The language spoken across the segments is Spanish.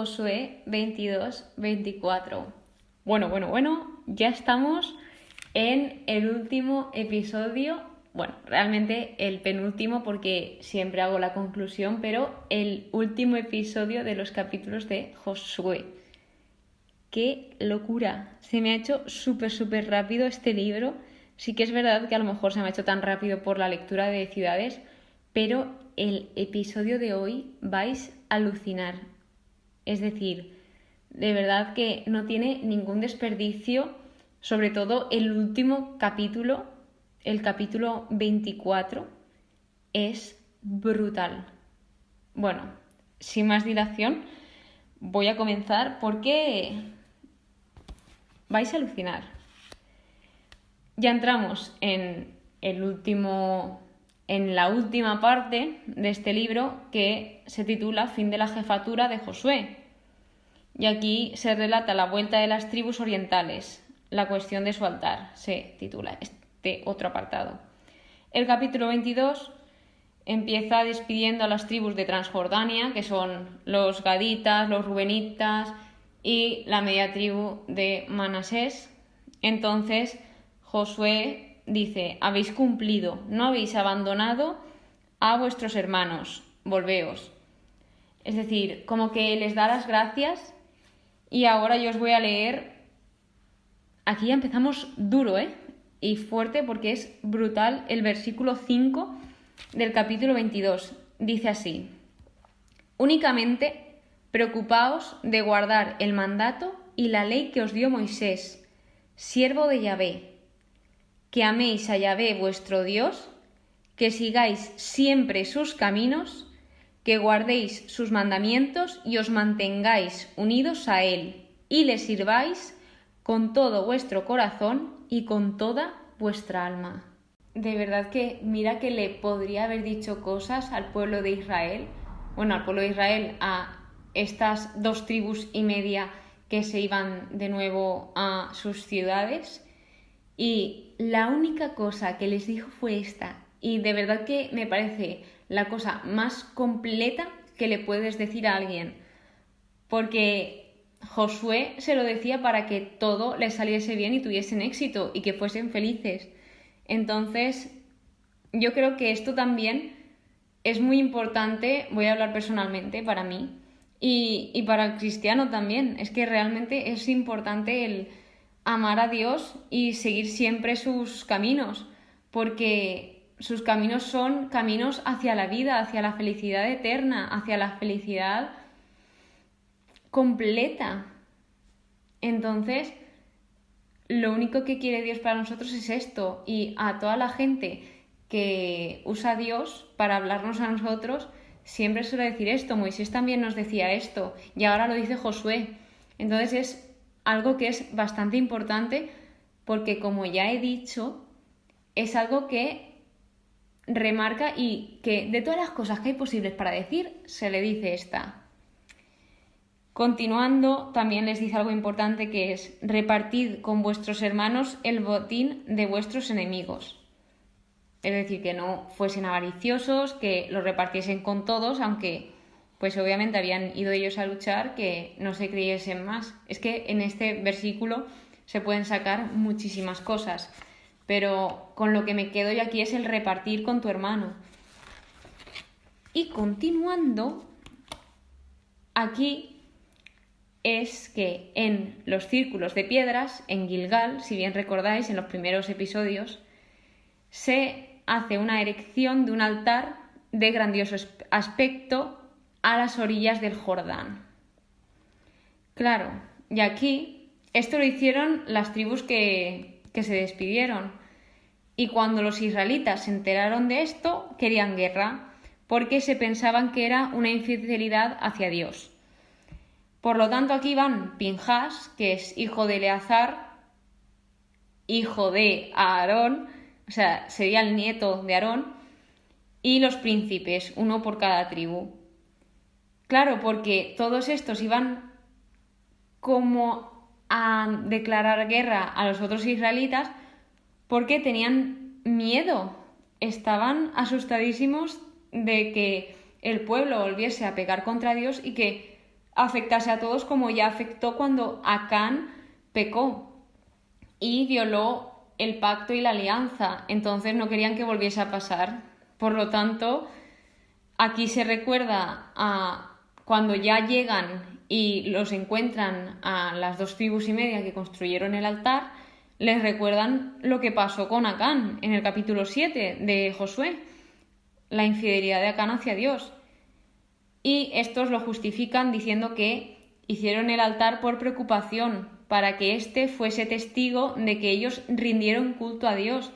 Josué 22-24. Bueno, ya estamos en el último episodio. Bueno, realmente el penúltimo porque siempre hago la conclusión, pero el último episodio de los capítulos de Josué. ¡Qué locura! Se me ha hecho súper rápido este libro. Sí que es verdad que a lo mejor se me ha hecho tan rápido por la lectura de Ciudades, pero el episodio de hoy vais a alucinar. Es decir, de verdad que no tiene ningún desperdicio, sobre todo el último capítulo, el capítulo 24, es brutal. Bueno, sin más dilación, voy a comenzar porque vais a alucinar. Ya entramos en la última parte de este libro que se titula Fin de la jefatura de Josué. Y aquí se relata la vuelta de las tribus orientales, la cuestión de su altar, se titula este otro apartado. El capítulo 22 empieza despidiendo a las tribus de Transjordania, que son los gaditas, los rubenitas y la media tribu de Manasés. Entonces Josué dice: habéis cumplido, no habéis abandonado a vuestros hermanos, volveos. Es decir, como que les da las gracias. Y ahora yo os voy a leer, aquí ya empezamos duro, y fuerte, porque es brutal, el versículo 5 del capítulo 22. Dice así: únicamente preocupaos de guardar el mandato y la ley que os dio Moisés, siervo de Yahvé, que améis a Yahvé vuestro Dios, que sigáis siempre sus caminos, que guardéis sus mandamientos y os mantengáis unidos a Él, y le sirváis con todo vuestro corazón y con toda vuestra alma. De verdad que mira que le podría haber dicho cosas al pueblo de Israel, al pueblo de Israel, a estas 2 tribus y media que se iban de nuevo a sus ciudades, y la única cosa que les dijo fue esta, y de verdad que me parece la cosa más completa que le puedes decir a alguien, porque Josué se lo decía para que todo les saliese bien y tuviesen éxito y que fuesen felices. Entonces, yo creo que esto también es muy importante, voy a hablar personalmente para mí y para el cristiano también. Es que realmente es importante el amar a Dios y seguir siempre sus caminos, porque sus caminos son caminos hacia la vida, hacia la felicidad eterna, hacia la felicidad completa. Entonces, lo único que quiere Dios para nosotros es esto, y a toda la gente que usa a Dios para hablarnos a nosotros, siempre suele decir esto. Moisés también nos decía esto, y ahora lo dice Josué. Entonces es algo que es bastante importante, porque como ya he dicho, es algo que remarca y que de todas las cosas que hay posibles para decir, se le dice esta. Continuando, también les dice algo importante, que es: repartid con vuestros hermanos el botín de vuestros enemigos. Es decir, que no fuesen avariciosos, que lo repartiesen con todos, aunque pues obviamente habían ido ellos a luchar, que no se creyesen más. Es que en este versículo se pueden sacar muchísimas cosas, pero con lo que me quedo yo aquí es el repartir con tu hermano. Y continuando, aquí es que en los círculos de piedras, en Gilgal, si bien recordáis en los primeros episodios, se hace una erección de un altar de grandioso aspecto a las orillas del Jordán. Claro, y aquí esto lo hicieron las tribus que se despidieron, y cuando los israelitas se enteraron de esto, querían guerra, porque se pensaban que era una infidelidad hacia Dios. Por lo tanto, aquí van Pinhas, que es hijo de Eleazar, hijo de Aarón, o sea, sería el nieto de Aarón, y los príncipes, uno por cada tribu. Claro, porque todos estos iban como a declarar guerra a los otros israelitas porque tenían miedo, estaban asustadísimos de que el pueblo volviese a pecar contra Dios y que afectase a todos como ya afectó cuando Acán pecó y violó el pacto y la alianza. Entonces no querían que volviese a pasar. Por lo tanto, aquí se recuerda a cuando ya llegan y los encuentran a las 2 tribus y media que construyeron el altar, les recuerdan lo que pasó con Acán en el capítulo 7 de Josué, la infidelidad de Acán hacia Dios. Y estos lo justifican diciendo que hicieron el altar por preocupación, para que éste fuese testigo de que ellos rindieron culto a Dios.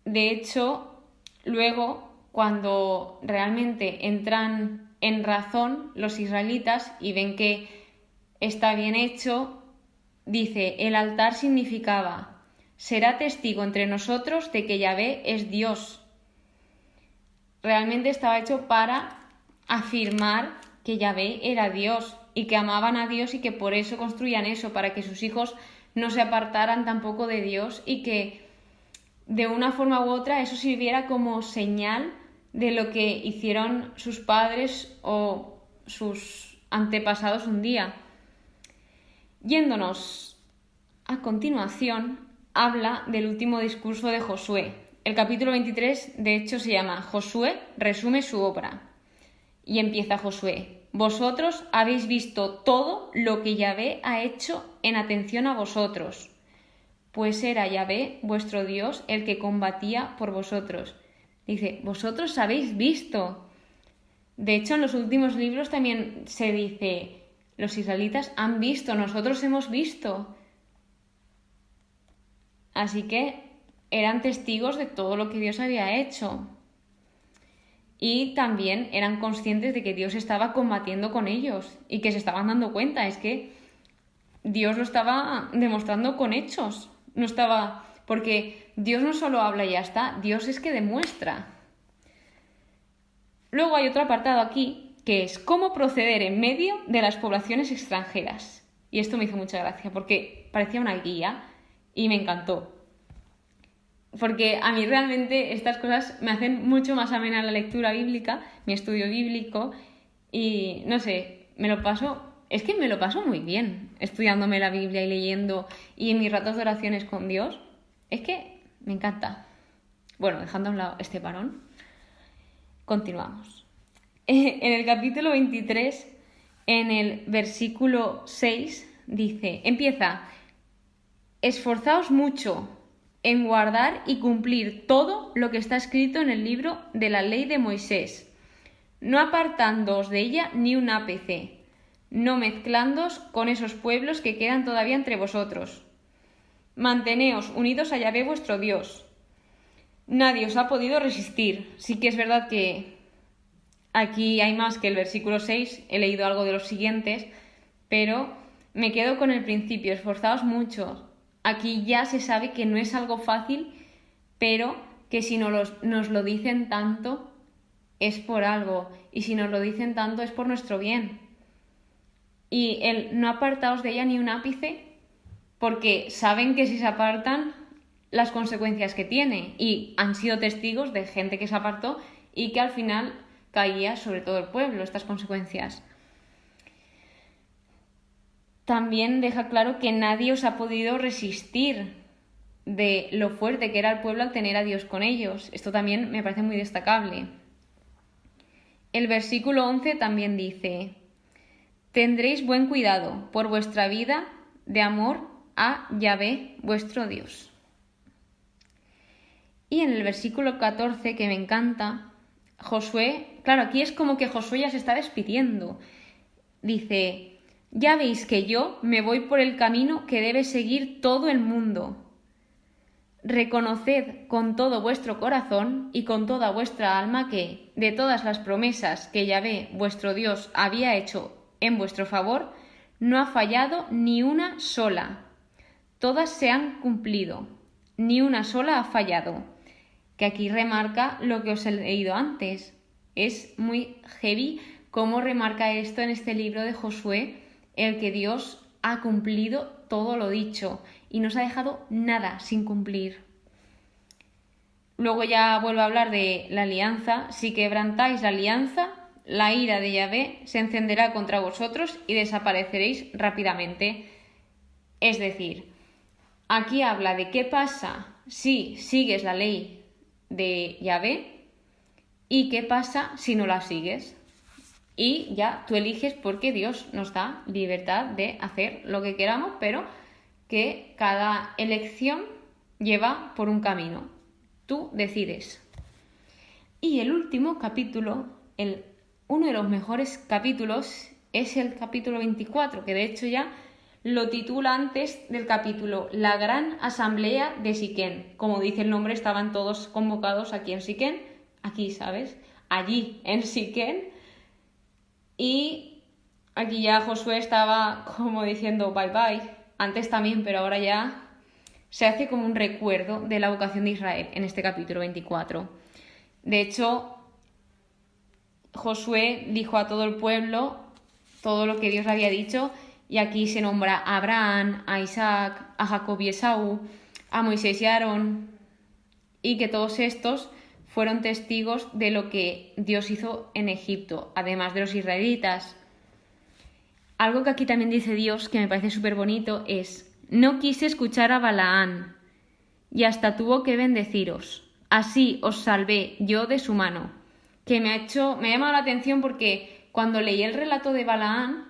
De hecho, luego, cuando realmente entran en razón los israelitas y ven que está bien hecho, dice, el altar significaba, será testigo entre nosotros de que Yahvé es Dios. Realmente estaba hecho para afirmar que Yahvé era Dios y que amaban a Dios y que por eso construían eso, para que sus hijos no se apartaran tampoco de Dios y que de una forma u otra eso sirviera como señal de lo que hicieron sus padres o sus antepasados un día. Yéndonos a continuación, habla del último discurso de Josué. El capítulo 23, de hecho, se llama Josué resume su obra. Y empieza Josué: vosotros habéis visto todo lo que Yahvé ha hecho en atención a vosotros, pues era Yahvé vuestro Dios el que combatía por vosotros. Dice, vosotros habéis visto. De hecho, en los últimos libros también se dice, los israelitas han visto, nosotros hemos visto. Así que eran testigos de todo lo que Dios había hecho. Y también eran conscientes de que Dios estaba combatiendo con ellos y que se estaban dando cuenta. Es que Dios lo estaba demostrando con hechos. No estaba... Porque Dios no solo habla y ya está, Dios es que demuestra. Luego hay otro apartado aquí que es cómo proceder en medio de las poblaciones extranjeras. Y esto me hizo mucha gracia porque parecía una guía y me encantó. Porque a mí realmente estas cosas me hacen mucho más amena la lectura bíblica, mi estudio bíblico, y no sé, me lo paso muy bien estudiándome la Biblia y leyendo, y en mis ratos de oraciones con Dios. Es que me encanta. Bueno, dejando a un lado este parón, continuamos. En el capítulo 23, en el versículo 6, empieza, esforzaos mucho en guardar y cumplir todo lo que está escrito en el libro de la ley de Moisés, no apartándoos de ella ni un ápice, no mezclándoos con esos pueblos que quedan todavía entre vosotros. Manteneos unidos a Yahvé vuestro Dios. Nadie os ha podido resistir. Sí que es verdad que aquí hay más que el versículo 6, he leído algo de los siguientes, pero me quedo con el principio, esforzaos mucho. Aquí ya se sabe que no es algo fácil, pero que si nos lo dicen tanto es por algo, y si nos lo dicen tanto es por nuestro bien. Y el no apartaos de ella ni un ápice, porque saben que si se apartan, las consecuencias que tiene, y han sido testigos de gente que se apartó y que al final caía sobre todo el pueblo estas consecuencias. También deja claro que nadie os ha podido resistir de lo fuerte que era el pueblo al tener a Dios con ellos. Esto también me parece muy destacable. El versículo 11 también dice, tendréis buen cuidado por vuestra vida de amor a Yahvé vuestro Dios. Y en el versículo 14, que me encanta, Josué, claro, aquí es como que Josué ya se está despidiendo. Dice, ya veis que yo me voy por el camino que debe seguir todo el mundo. Reconoced con todo vuestro corazón y con toda vuestra alma que, de todas las promesas que Yahvé vuestro Dios había hecho en vuestro favor, no ha fallado ni una sola. Todas se han cumplido, ni una sola ha fallado. Que aquí remarca lo que os he leído antes. Es muy heavy cómo remarca esto en este libro de Josué, el que Dios ha cumplido todo lo dicho y no se ha dejado nada sin cumplir. Luego ya vuelvo a hablar de la alianza. Si quebrantáis la alianza, la ira de Yahvé se encenderá contra vosotros y desapareceréis rápidamente. Es decir, aquí habla de qué pasa si sigues la ley de Yahvé y qué pasa si no la sigues. Y ya tú eliges porque Dios nos da libertad de hacer lo que queramos, pero que cada elección lleva por un camino. Tú decides. Y el último capítulo, uno de los mejores capítulos, es el capítulo 24, que de hecho ya lo titula antes del capítulo La Gran Asamblea de Siquén. Como dice el nombre, estaban todos convocados aquí en Siquén, aquí, ¿sabes? Allí en Siquén. Y aquí ya Josué estaba como diciendo bye bye, antes también, pero ahora ya se hace como un recuerdo de la vocación de Israel en este capítulo 24. De hecho, Josué dijo a todo el pueblo todo lo que Dios le había dicho, y aquí se nombra a Abraham, a Isaac, a Jacob y Esaú, a Moisés y a Aarón, y que todos estos fueron testigos de lo que Dios hizo en Egipto, además de los israelitas. Algo que aquí también dice Dios, que me parece súper bonito, es: no quise escuchar a Balaán, y hasta tuvo que bendeciros. Así os salvé yo de su mano. Que me ha llamado la atención porque cuando leí el relato de Balaán,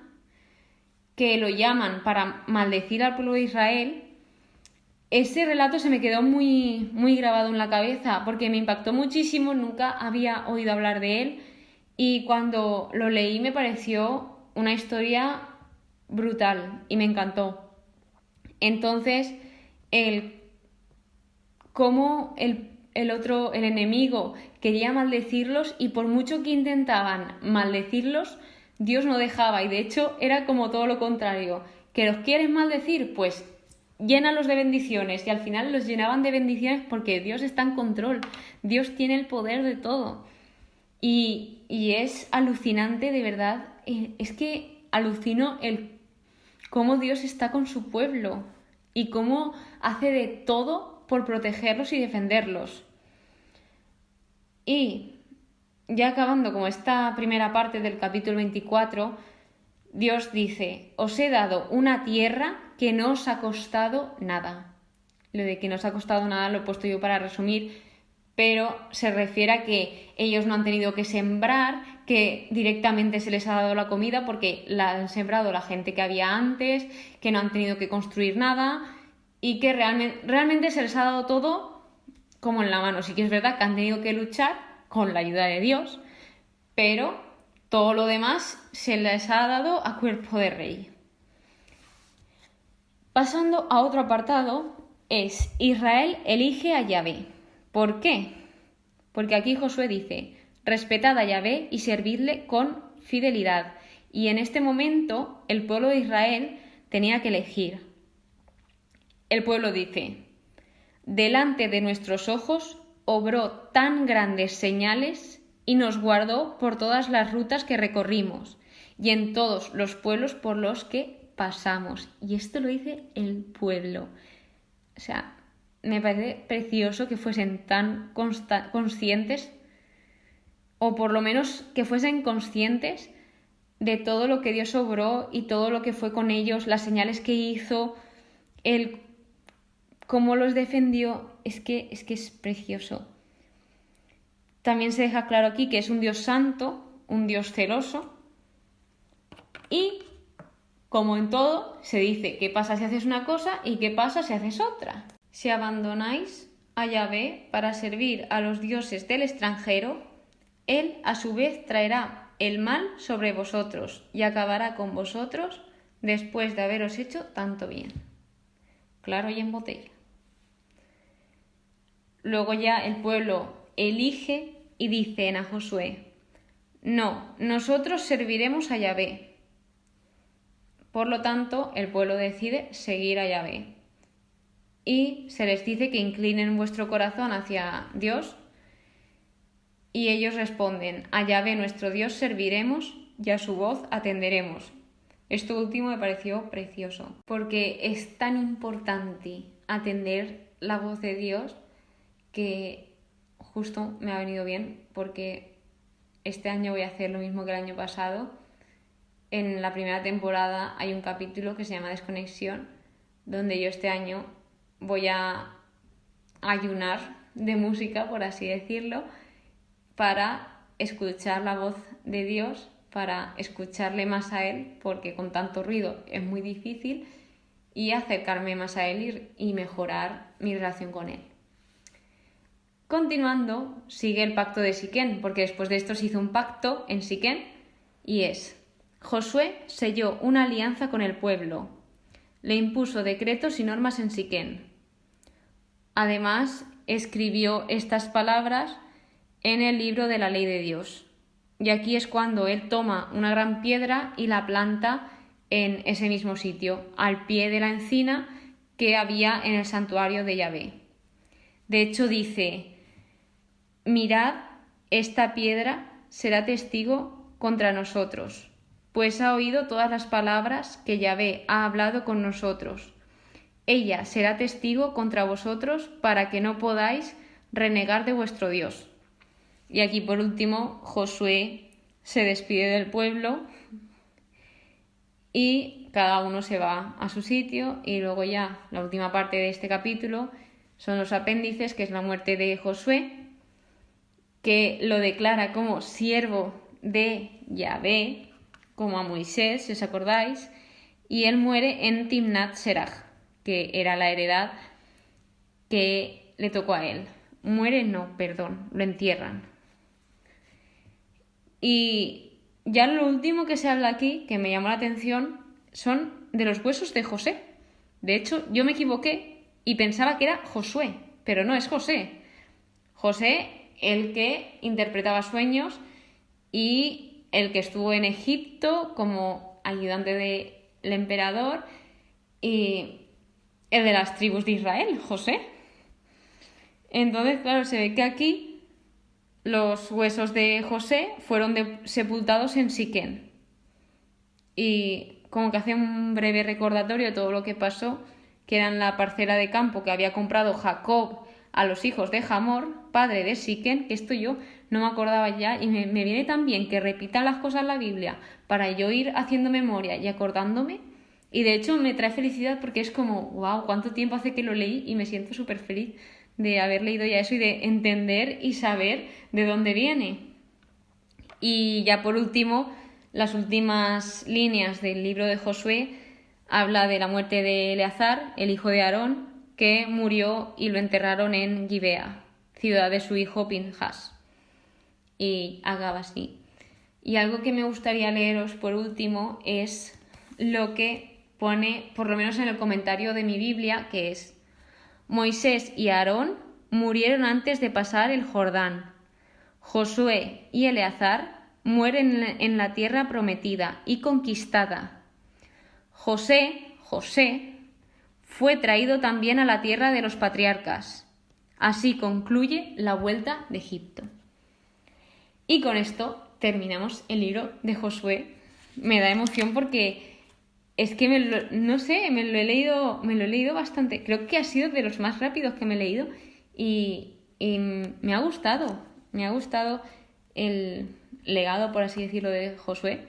que lo llaman para maldecir al pueblo de Israel, ese relato se me quedó muy, muy grabado en la cabeza porque me impactó muchísimo, nunca había oído hablar de él, y cuando lo leí me pareció una historia brutal y me encantó. Entonces, cómo el enemigo quería maldecirlos, y por mucho que intentaban maldecirlos, Dios no dejaba, y de hecho era como todo lo contrario. ¿Que los quieres maldecir? Pues llénalos de bendiciones, y al final los llenaban de bendiciones porque Dios está en control, Dios tiene el poder de todo. Y es alucinante, de verdad, es que alucino cómo Dios está con su pueblo y cómo hace de todo por protegerlos y defenderlos. Y ya acabando como esta primera parte del capítulo 24, Dios dice: os he dado una tierra que no os ha costado nada. Lo de que no os ha costado nada lo he puesto yo para resumir, pero se refiere a que ellos no han tenido que sembrar, que directamente se les ha dado la comida porque la han sembrado la gente que había antes, que no han tenido que construir nada y que realmente se les ha dado todo como en la mano. Sí que es verdad que han tenido que luchar con la ayuda de Dios, pero todo lo demás se les ha dado a cuerpo de rey. Pasando a otro apartado, es Israel elige a Yahvé. ¿Por qué? Porque aquí Josué dice: respetad a Yahvé y servidle con fidelidad. Y en este momento el pueblo de Israel tenía que elegir. El pueblo dice: delante de nuestros ojos obró tan grandes señales y nos guardó por todas las rutas que recorrimos y en todos los pueblos por los que pasamos. Y esto lo dice el pueblo. O sea, me parece precioso que fuesen tan conscientes, o por lo menos que fuesen conscientes de todo lo que Dios obró y todo lo que fue con ellos, las señales que hizo, cómo los defendió. Es que es precioso. También se deja claro aquí que es un Dios santo, un Dios celoso, y como en todo, se dice qué pasa si haces una cosa y qué pasa si haces otra. Si abandonáis a Yahvé para servir a los dioses del extranjero, Él a su vez traerá el mal sobre vosotros y acabará con vosotros después de haberos hecho tanto bien. Claro y en botella. Luego ya el pueblo elige y dicen a Josué: no, nosotros serviremos a Yahvé. Por lo tanto, el pueblo decide seguir a Yahvé. Y se les dice que inclinen vuestro corazón hacia Dios. Y ellos responden: a Yahvé nuestro Dios serviremos y a su voz atenderemos. Esto último me pareció precioso, porque es tan importante atender la voz de Dios que justo me ha venido bien, porque este año voy a hacer lo mismo que el año pasado. En la primera temporada hay un capítulo que se llama Desconexión, donde yo este año voy a ayunar de música, por así decirlo, para escuchar la voz de Dios, para escucharle más a Él, porque con tanto ruido es muy difícil, y acercarme más a Él y mejorar mi relación con Él. Continuando, sigue el pacto de Siquén, porque después de esto se hizo un pacto en Siquén, y es: Josué selló una alianza con el pueblo, le impuso decretos y normas en Siquén. Además, escribió estas palabras en el libro de la ley de Dios. Y aquí es cuando él toma una gran piedra y la planta en ese mismo sitio, al pie de la encina que había en el santuario de Yahvé. De hecho dice: mirad, esta piedra será testigo contra nosotros, pues ha oído todas las palabras que Yahvé ha hablado con nosotros. Ella será testigo contra vosotros para que no podáis renegar de vuestro Dios. Y aquí por último Josué se despide del pueblo y cada uno se va a su sitio, y luego ya la última parte de este capítulo son los apéndices, que es la muerte de Josué, que lo declara como siervo de Yahvé, como a Moisés, si os acordáis, y él muere en Timnat Serach, que era la heredad que le tocó a él. Lo entierran. Y ya lo último que se habla aquí, que me llamó la atención, son de los huesos de José. De hecho, yo me equivoqué y pensaba que era Josué, pero no es José. José, el que interpretaba sueños y el que estuvo en Egipto como ayudante del emperador, y el de las tribus de Israel, José. Entonces, claro, se ve que aquí los huesos de José fueron sepultados en Siquén. Y como que hace un breve recordatorio de todo lo que pasó, que era en la parcela de campo que había comprado Jacob a los hijos de Hamor, padre de Siquén, que esto yo no me acordaba ya, y me viene tan bien que repitan las cosas en la Biblia para yo ir haciendo memoria y acordándome. Y de hecho me trae felicidad porque es como, wow, cuánto tiempo hace que lo leí, y me siento súper feliz de haber leído ya eso y de entender y saber de dónde viene. Y ya por último, las últimas líneas del libro de Josué habla de la muerte de Eleazar, el hijo de Aarón, que murió y lo enterraron en Gibea, ciudad de su hijo Pinhas. Y acaba así. Y algo que me gustaría leeros por último es lo que pone, por lo menos en el comentario de mi Biblia, que es: Moisés y Aarón murieron antes de pasar el Jordán. Josué y Eleazar mueren en la tierra prometida y conquistada. José fue traído también a la tierra de los patriarcas. Así concluye la vuelta de Egipto. Y con esto terminamos el libro de Josué. Me da emoción porque es que me lo he leído bastante. Creo que ha sido de los más rápidos que me he leído y me ha gustado. Me ha gustado el legado, por así decirlo, de Josué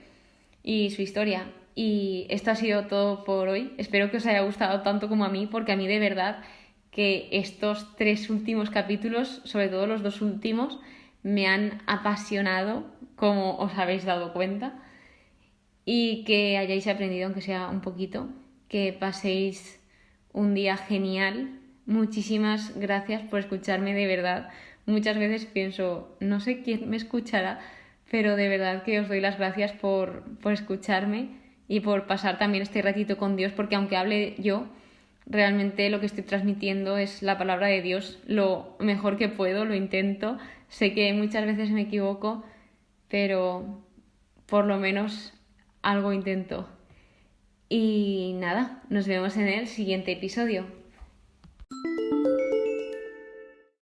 y su historia. Y esto ha sido todo por hoy. Espero que os haya gustado tanto como a mí, porque a mí de verdad que estos 3 últimos capítulos, sobre todo los 2 últimos, me han apasionado, como os habéis dado cuenta. Y que hayáis aprendido, aunque sea un poquito, que paséis un día genial. Muchísimas gracias por escucharme, de verdad. Muchas veces pienso, no sé quién me escuchará, pero de verdad que os doy las gracias por escucharme y por pasar también este ratito con Dios, porque aunque hable yo, realmente lo que estoy transmitiendo es la palabra de Dios lo mejor que puedo, lo intento. Sé que muchas veces me equivoco, pero por lo menos algo intento. Y nada, nos vemos en el siguiente episodio.